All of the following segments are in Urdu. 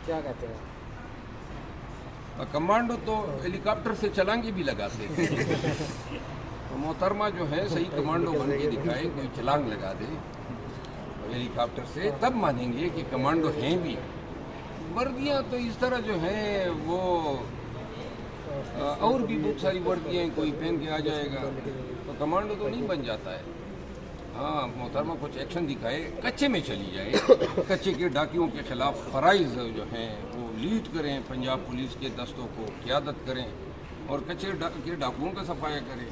کیا کہتے ہیں؟ کمانڈو تو ہیلی کاپٹر سے چلانگے بھی لگاتے ہیں تو محترمہ جو ہے صحیح کمانڈو بن کے دکھائے، کوئی چلانگ لگا دے ہیلی کاپٹر سے، تب مانیں گے کہ کمانڈو ہیں بھی۔ وردیاں تو اس طرح جو ہیں وہ اور بھی بہت ساری وردیاں کوئی پہن کے آ جائے گا تو کمانڈو تو نہیں بن جاتا ہے۔ ہاں محترمہ کچھ ایکشن دکھائے، کچے میں چلی جائے، کچے کے ڈاکیوں کے خلاف فرائض جو ہیں وہ لیڈ کریں، پنجاب پولیس کے دستوں کو قیادت کریں اور کچے کے ڈاکوؤں کا صفایا کریں،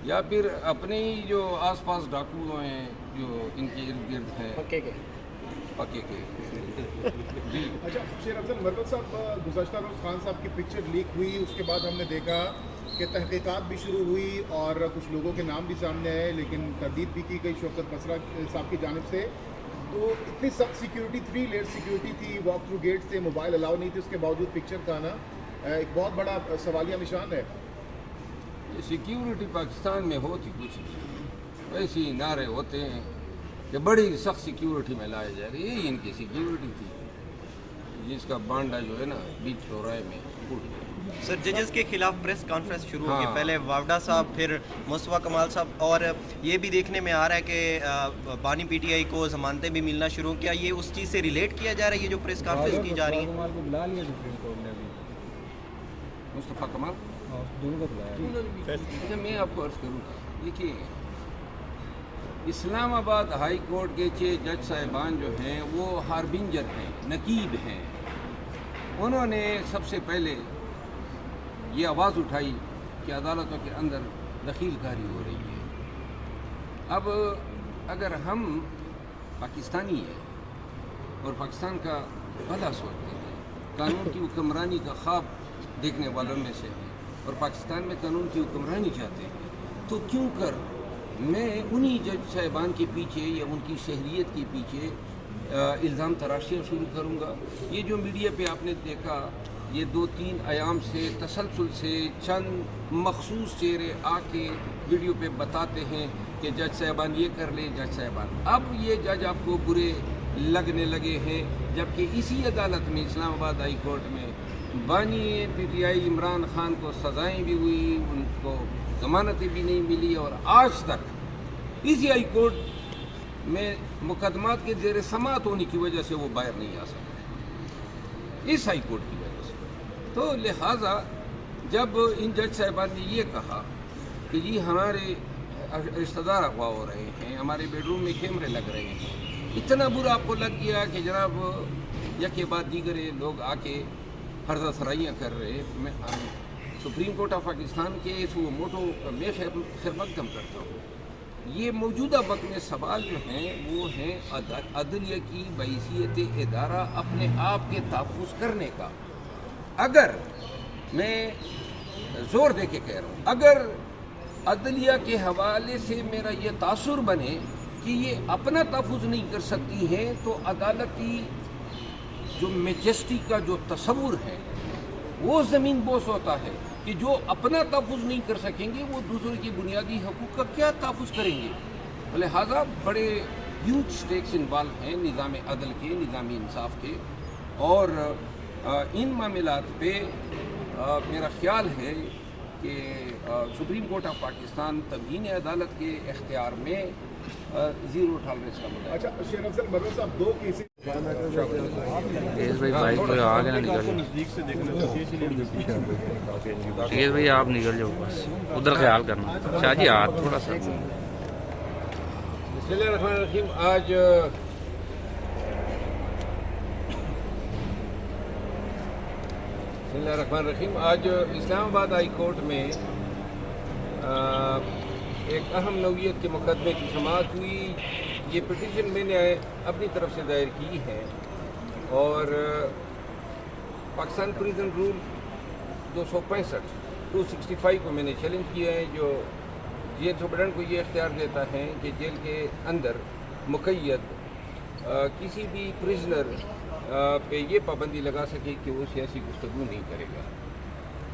یا پھر اپنے ہی جو آس پاس ڈاکو ہیں جو ان کے ارد گرد ہیں پکے کے جی۔ اچھا شیر افضل مرکز صاحب، گزشتہ روز خان صاحب کی پکچر لیک ہوئی، اس کے بعد ہم نے دیکھا کہ تحقیقات بھی شروع ہوئی اور کچھ لوگوں کے نام بھی سامنے آئے، لیکن تردید بھی کی گئی شوکت بسرا صاحب کی جانب سے۔ تو اتنی سخت سیکیورٹی، 3 لیئر سیکیورٹی تھی، واک تھرو گیٹ سے، موبائل الاؤ نہیں تھی، اس کے باوجود پکچر کا آنا ایک بہت بڑا سوالیہ نشان ہے۔ سیکیورٹی پاکستان میں ہوتی کچھ نہیں، ویسے ہی نعرے ہوتے ہیں کہ بڑی سخت سیکیورٹی میں لایا جائے گا، یہی ان کی سیکیورٹی تھی جس کا بانڈا جو ہے نا بیچ چوراہے میں ٹوٹ گیا۔ سر ججز کے خلاف پریس کانفرنس شروع ہوئی، ہاں۔ پہلے واوڈا صاحب، پھر مصطفیٰ کمال صاحب، اور یہ بھی دیکھنے میں آ رہا ہے کہ بانی پی ٹی آئی کو ضمانتیں بھی ملنا شروع، کیا یہ اس چیز سے ریلیٹ کیا جا رہا ہے یہ جو پریس کانفرنس کی جا رہی ہے؟ مصطفیٰ کمال اچھا میں آپ کو عرض کروں، دیکھیے اسلام آباد ہائی کورٹ کے 6 جج صاحبان جو ہیں وہ ہاربنجر ہیں، نقیب ہیں، انہوں نے سب سے پہلے یہ آواز اٹھائی کہ عدالتوں کے اندر دخیل کاری ہو رہی ہے۔ اب اگر ہم پاکستانی ہیں اور پاکستان کا بھلا سوچتے ہیں، قانون کی حکمرانی کا خواب دیکھنے والوں میں سے ہیں اور پاکستان میں قانون کی حکمرانی چاہتے ہیں، تو کیوں کر میں انہی جج صاحبان کے پیچھے یا ان کی شہریت کے پیچھے الزام تراشیاں شروع کروں گا؟ یہ جو میڈیا پہ آپ نے دیکھا، یہ 2-3 ایام سے تسلسل سے چند مخصوص چہرے آ کے ویڈیو پہ بتاتے ہیں کہ جج صاحبان یہ کر لیں، جج صاحبان اب یہ جج آپ کو برے لگنے لگے ہیں، جبکہ اسی عدالت میں اسلام آباد ہائی کورٹ میں بانی P T I Imran Khan کو سزائیں بھی ہوئی، ان کو ضمانتیں بھی نہیں ملی، اور آج تک اسی ہائی کورٹ میں مقدمات کے زیر سماعت ہونے کی وجہ سے وہ باہر نہیں آ سکتے، اس ہائی کورٹ کی وجہ سے۔ تو لہٰذا جب ان جج صاحبان نے یہ کہا کہ جی ہمارے رشتہ دار اغوا ہو رہے ہیں، ہمارے بیڈ روم میں کیمرے لگ رہے ہیں، اتنا برا آپ کو لگ گیا کہ جناب یکے بعد دیگرے لوگ آ کے فرض سرائیاں کر رہے، میں سپریم کورٹ آف پاکستان کے سو موٹو میں خیر مقدم کرتا ہوں۔ یہ موجودہ وقت میں سوال جو ہیں وہ ہیں عدلیہ کی بحیثیت ادارہ اپنے آپ کے تحفظ کرنے کا۔ اگر میں زور دے کے کہہ رہا ہوں، اگر عدلیہ کے حوالے سے میرا یہ تاثر بنے کہ یہ اپنا تحفظ نہیں کر سکتی ہیں، تو عدالت کی جو میجسٹی کا جو تصور ہے وہ زمین بوس ہوتا ہے کہ جو اپنا تحفظ نہیں کر سکیں گے وہ دوسرے کی بنیادی حقوق کا کیا تحفظ کریں گے۔ لہٰذا بڑے ہیوج سٹیکس انوالو ہیں نظام عدل کے، نظام انصاف کے، اور ان معاملات پہ میرا خیال ہے کہ سپریم کورٹ آف پاکستان تبیین عدالت کے اختیار میں زیرو ٹالرنس کا مطالبہ۔ اچھا شیر افضل مرکز صاحب، 2 کیسز بھائی آپ نکل جاؤ، بس ادھر خیال کرنا، شاہ جی ہاتھ تھوڑا سا۔ بسم اللہ الرحمن الرحیم۔ بسم اللہ الرحمن الرحیم۔ آج اسلام آباد ہائی کورٹ میں ایک اہم نوعیت کے مقدمے کی سماعت ہوئی۔ یہ پٹیشن میں نے اپنی طرف سے دائر کی ہے، اور پاکستان پریزن رول 265 کو میں نے چیلنج کیا ہے، جو جیل سپرنٹینڈنٹ کو یہ اختیار دیتا ہے کہ جیل کے اندر مقید کسی بھی پریزنر پہ یہ پابندی لگا سکے کہ وہ سیاسی گفتگو نہیں کرے گا۔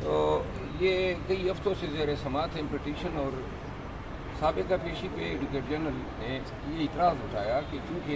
تو یہ کئی ہفتوں سے زیر سماعت ہے پٹیشن، اور سابقہ پیشی پہ ایڈوکیٹ جنرل نے یہ اعتراض اٹھایا کہ چونکہ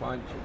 5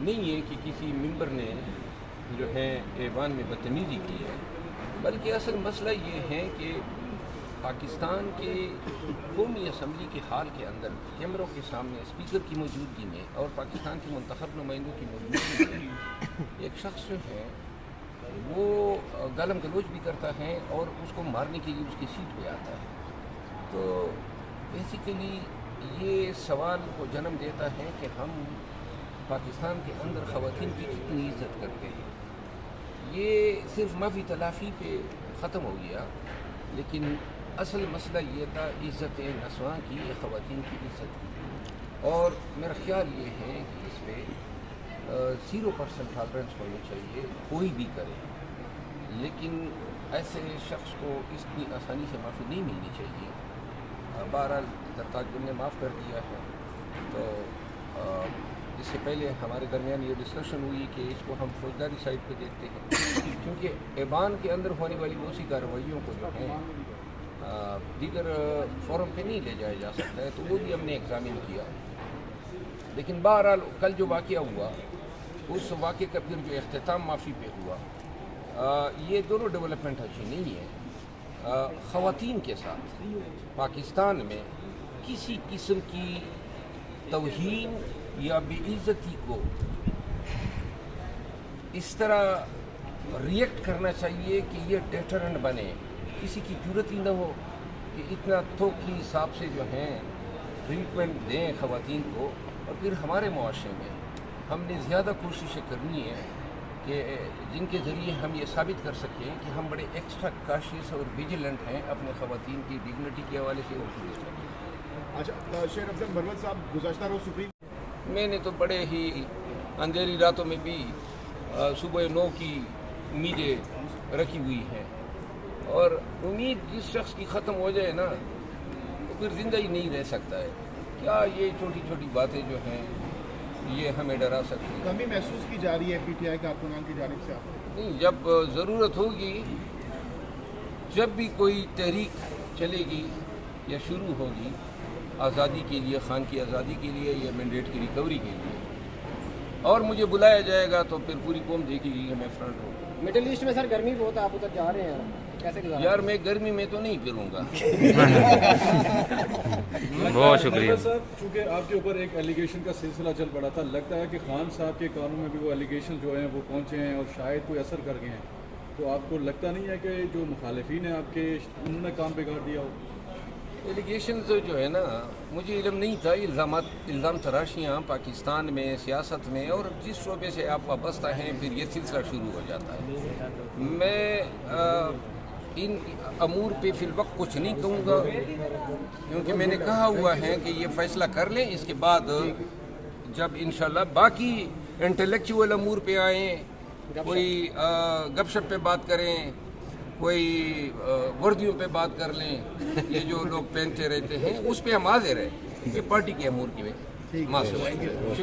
نہیں ہے کہ کسی ممبر نے جو ہے ایوان میں بدتمیزی کی ہے، بلکہ اصل مسئلہ یہ ہے کہ پاکستان کے قومی اسمبلی کے ہال کے اندر کیمروں کے سامنے اسپیکر کی موجودگی میں اور پاکستان کے منتخب نمائندوں کی موجودگی میں ایک شخص جو ہے وہ گالم گلوچ بھی کرتا ہے اور اس کو مارنے کے لیے اس کی سیٹ پہ آتا ہے۔ تو بیسیکلی یہ سوال کو جنم دیتا ہے کہ ہم پاکستان کے اندر خواتین کی کتنی عزت کرتے ہیں۔ یہ صرف معافی تلافی پہ ختم ہو گیا، لیکن اصل مسئلہ یہ تھا عزت نسواں کی، خواتین کی عزت کی، اور میرا خیال یہ ہے کہ اس پہ 0% ٹالرنس ہونی چاہیے، کوئی بھی کرے، لیکن ایسے شخص کو اتنی آسانی سے معافی نہیں ملنی چاہیے۔ بہرحال درتاج نے معاف کر دیا ہے، تو اس سے پہلے ہمارے درمیان یہ ڈسکشن ہوئی کہ اس کو ہم فوجداری سائڈ پہ دیکھتے ہیں، کیونکہ ایوان کے اندر ہونے والی بہت سی کارروائیوں کو جو ہے دیگر فورم پہ نہیں لے جایا جا سکتا ہے، تو وہ بھی ہم نے ایگزامن کیا۔ لیکن بہرحال کل جو واقعہ ہوا، اس واقعے کا پھر جو اختتام معافی پہ ہوا، یہ دونوں ڈیولپمنٹ اچھی نہیں ہے۔ خواتین کے ساتھ پاکستان میں کسی قسم کی توہین یا بے عزتی کو اس طرح ریئیکٹ کرنا چاہیے کہ یہ ڈیٹرنٹ بنے، کسی کی جرت ہی نہ ہو کہ اتنا تھوک کے حساب سے جو ہیں ٹریٹمنٹ دیں خواتین کو۔ اور پھر ہمارے معاشرے میں ہم نے زیادہ کوششیں کرنی ہے کہ جن کے ذریعے ہم یہ ثابت کر سکیں کہ ہم بڑے ایکسٹرا کاشیس اور ویجیلنٹ ہیں اپنے خواتین کی ڈگنیٹی کے حوالے سے۔ اچھا شیر افضل مروت صاحب، گزشتہ روز سپریم میں نے تو بڑے ہی اندھیری راتوں میں بھی صبح 9 کی امیدیں رکھی ہوئی ہیں، اور امید جس شخص کی ختم ہو جائے نا تو پھر زندہ ہی نہیں رہ سکتا ہے۔ کیا یہ چھوٹی چھوٹی باتیں جو ہیں یہ ہمیں ڈرا سکتی ہیں؟ کمی محسوس کی جا رہی ہے پی ٹی آئی کارکنان کی جانب سے؟ آپ نہیں، جب ضرورت ہوگی، جب بھی کوئی تحریک چلے گی یا شروع ہوگی آزادی کے لیے، خان کی آزادی کے لیے یا مینڈیٹ کی ریکوری کے لیے، اور مجھے بلایا جائے گا تو پھر پوری قوم دیکھے گی کہ میں فرنٹ ہوں۔ مڈل ایسٹ میں سر گرمی بہت ہے، آپ ادھر جا رہے ہیں، کیسے گزارا؟ یار میں گرمی میں تو نہیں پھروں گا۔ بہت شکریہ صاحب، چونکہ آپ کے اوپر ایک ایلیگیشن کا سلسلہ چل پڑا تھا، لگتا ہے کہ خان صاحب کے کانوں میں بھی وہ ایلیگیشن جو ہیں وہ پہنچے ہیں اور شاید کوئی اثر کر گئے ہیں، تو آپ کو لگتا نہیں ہے کہ جو مخالفین ہیں آپ کے، انہوں نے کام بگاڑ دیا ہو؟ ایلیگیشن جو ہے نا، مجھے علم نہیں تھا، الزام تراشیاں پاکستان میں سیاست میں اور جس شعبے سے آپ وابستہ ہیں پھر یہ سلسلہ شروع ہو جاتا ہے۔ میں ان امور پہ فی الوقت کچھ نہیں کہوں گا، کیونکہ میں نے کہا ہوا ہے کہ یہ فیصلہ کر لیں، اس کے بعد جب انشاءاللہ باقی انٹلیکچوئل امور پہ آئیں، کوئی گپ شپ پہ بات کریں، کوئی وردیوں پہ بات کر لیں، یہ جو لوگ پہنتے رہتے ہیں اس پہ ہم حاضر ہیں، یہ پارٹی کے امور کی میں معذرت۔